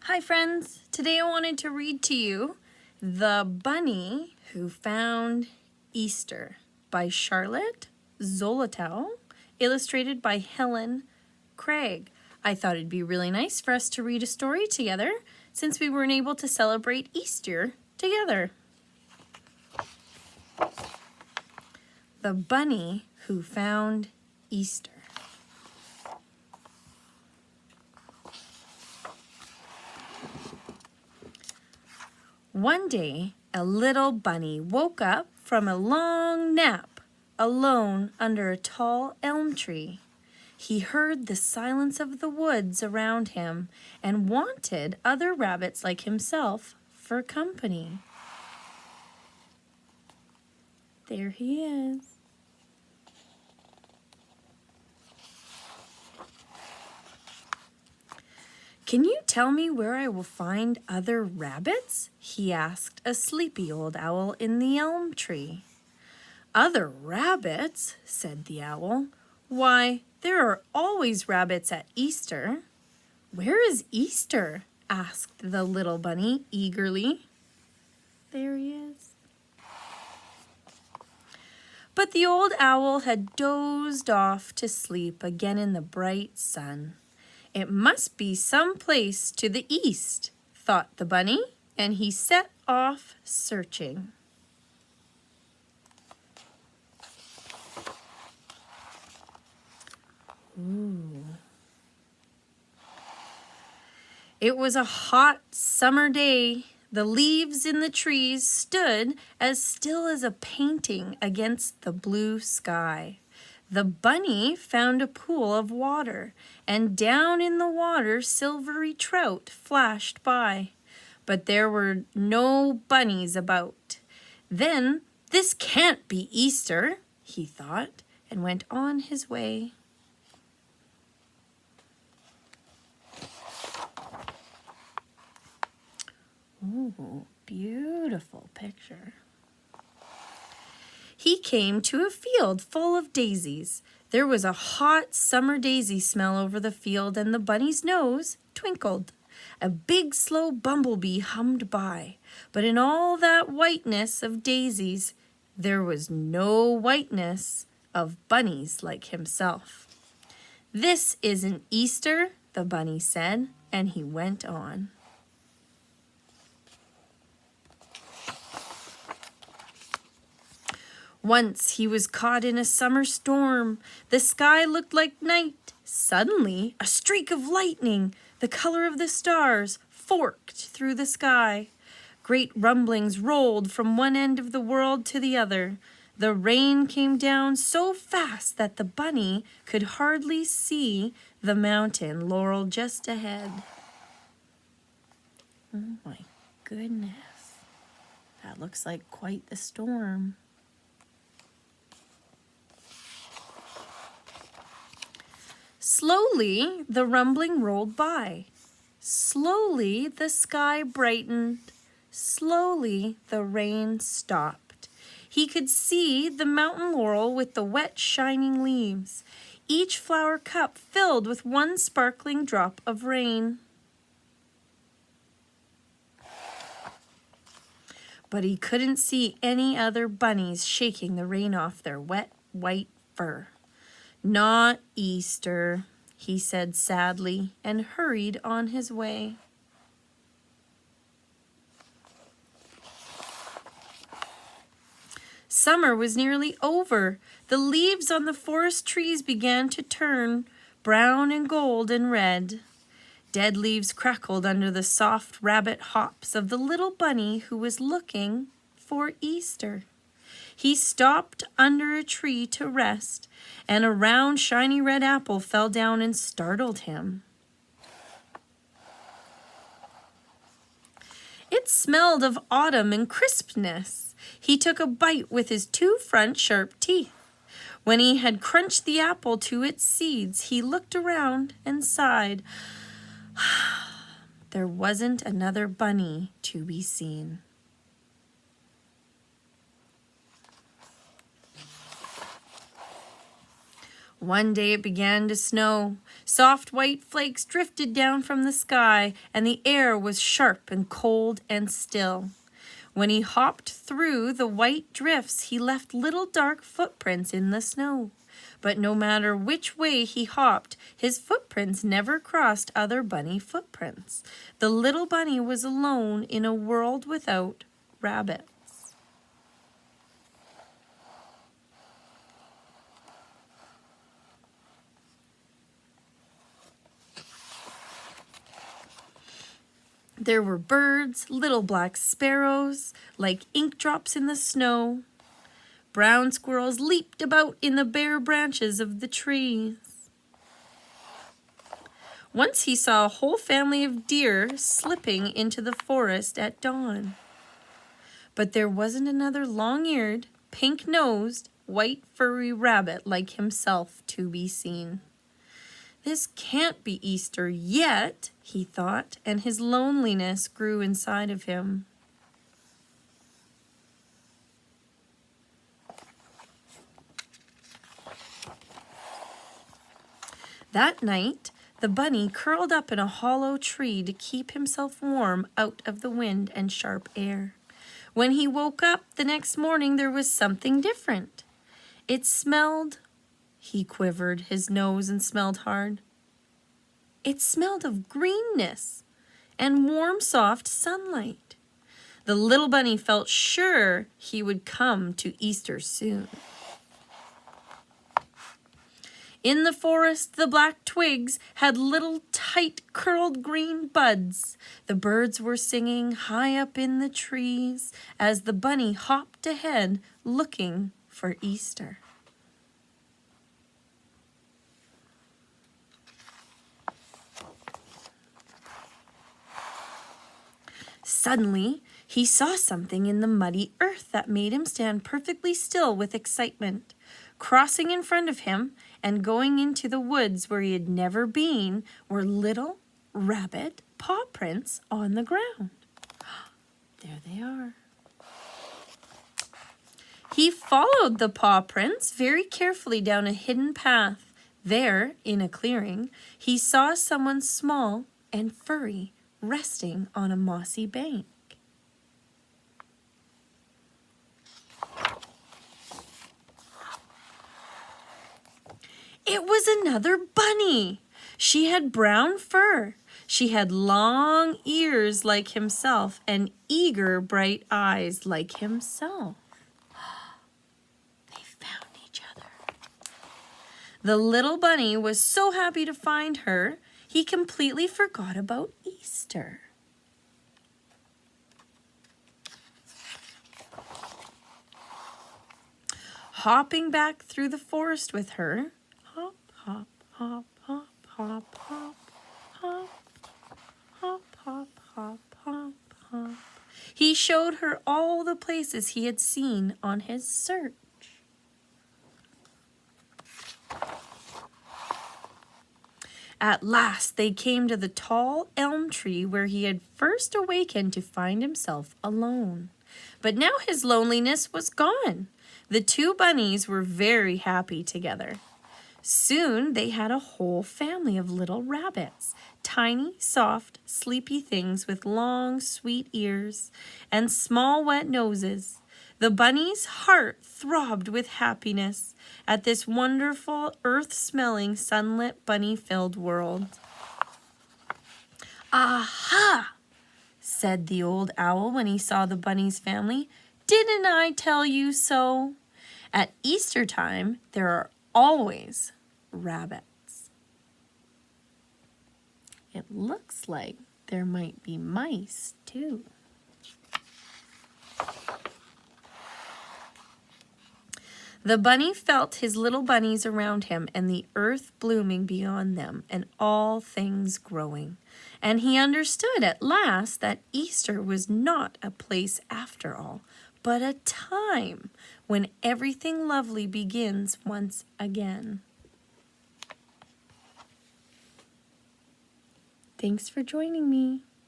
Hi friends, today I wanted to read to you The Bunny Who Found Easter by Charlotte Zolotow, illustrated by Helen Craig. I thought it'd be really nice for us to read a story together since we weren't able to celebrate Easter together. The Bunny Who Found Easter. One day, a little bunny woke up from a long nap, alone under a tall elm tree. He heard the silence of the woods around him and wanted other rabbits like himself for company. There he is. "Can you tell me where I will find other rabbits?" he asked a sleepy old owl in the elm tree. "Other rabbits?" said the owl. "Why, there are always rabbits at Easter." "Where is Easter?" asked the little bunny eagerly. There he is. But the old owl had dozed off to sleep again in the bright sun. "It must be some place to the east," thought the bunny, and he set off searching. Ooh. It was a hot summer day. The leaves in the trees stood as still as a painting against the blue sky. The bunny found a pool of water, and down in the water silvery trout flashed by. But there were no bunnies about. "Then this can't be Easter," he thought, and went on his way. Ooh, beautiful picture. He came to a field full of daisies. There was a hot summer daisy smell over the field, and the bunny's nose twinkled. A big, slow bumblebee hummed by, but in all that whiteness of daisies, there was no whiteness of bunnies like himself. "This isn't Easter," the bunny said, and he went on. Once he was caught in a summer storm. The sky looked like night. Suddenly, a streak of lightning, the color of the stars, forked through the sky. Great rumblings rolled from one end of the world to the other. The rain came down so fast that the bunny could hardly see the mountain laurel just ahead. Oh my goodness. That looks like quite the storm. Slowly, the rumbling rolled by. Slowly, the sky brightened. Slowly, the rain stopped. He could see the mountain laurel with the wet, shining leaves, each flower cup filled with one sparkling drop of rain. But he couldn't see any other bunnies shaking the rain off their wet, white fur. "Not Easter," he said sadly, and hurried on his way. Summer was nearly over. The leaves on the forest trees began to turn brown and gold and red. Dead leaves crackled under the soft rabbit hops of the little bunny who was looking for Easter. He stopped under a tree to rest, and a round, shiny red apple fell down and startled him. It smelled of autumn and crispness. He took a bite with his two front sharp teeth. When he had crunched the apple to its seeds, he looked around and sighed. There wasn't another bunny to be seen. One day it began to snow. Soft white flakes drifted down from the sky, and the air was sharp and cold and still. When he hopped through the white drifts, he left little dark footprints in the snow. But no matter which way he hopped, his footprints never crossed other bunny footprints. The little bunny was alone in a world without rabbits. There were birds, little black sparrows, like ink drops in the snow. Brown squirrels leaped about in the bare branches of the trees. Once he saw a whole family of deer slipping into the forest at dawn. But there wasn't another long-eared, pink-nosed, white furry rabbit like himself to be seen. This can't be Easter yet, he thought, and his loneliness grew inside of him. That night, the bunny curled up in a hollow tree to keep himself warm out of the wind and sharp air. When he woke up the next morning, there was something different. It smelled. He quivered his nose and smelled hard. It smelled of greenness and warm, soft sunlight. The little bunny felt sure he would come to Easter soon. In the forest, the black twigs had little tight curled green buds. The birds were singing high up in the trees as the bunny hopped ahead looking for Easter. Suddenly, he saw something in the muddy earth that made him stand perfectly still with excitement. Crossing in front of him and going into the woods where he had never been were little rabbit paw prints on the ground. There they are. He followed the paw prints very carefully down a hidden path. There, in a clearing, he saw someone small and furry resting on a mossy bank. It was another bunny. She had brown fur. She had long ears like himself and eager, bright eyes like himself. They found each other. The little bunny was so happy to find her, he completely forgot about Easter. Hopping back through the forest with her, hop, hop, hop, hop, hop, hop, hop, hop, hop, hop, hop, hop. He showed her all the places he had seen on his search. At last they came to the tall elm tree where he had first awakened to find himself alone. But now his loneliness was gone. The two bunnies were very happy together. Soon they had a whole family of little rabbits, tiny, soft, sleepy things with long, sweet ears and small, wet noses. The bunny's heart throbbed with happiness at this wonderful, earth-smelling, sunlit, bunny-filled world. "Aha!" said the old owl when he saw the bunny's family. "Didn't I tell you so? At Easter time, there are always rabbits. It looks like there might be mice, too." The bunny felt his little bunnies around him and the earth blooming beyond them and all things growing. And he understood at last that Easter was not a place after all, but a time when everything lovely begins once again. Thanks for joining me.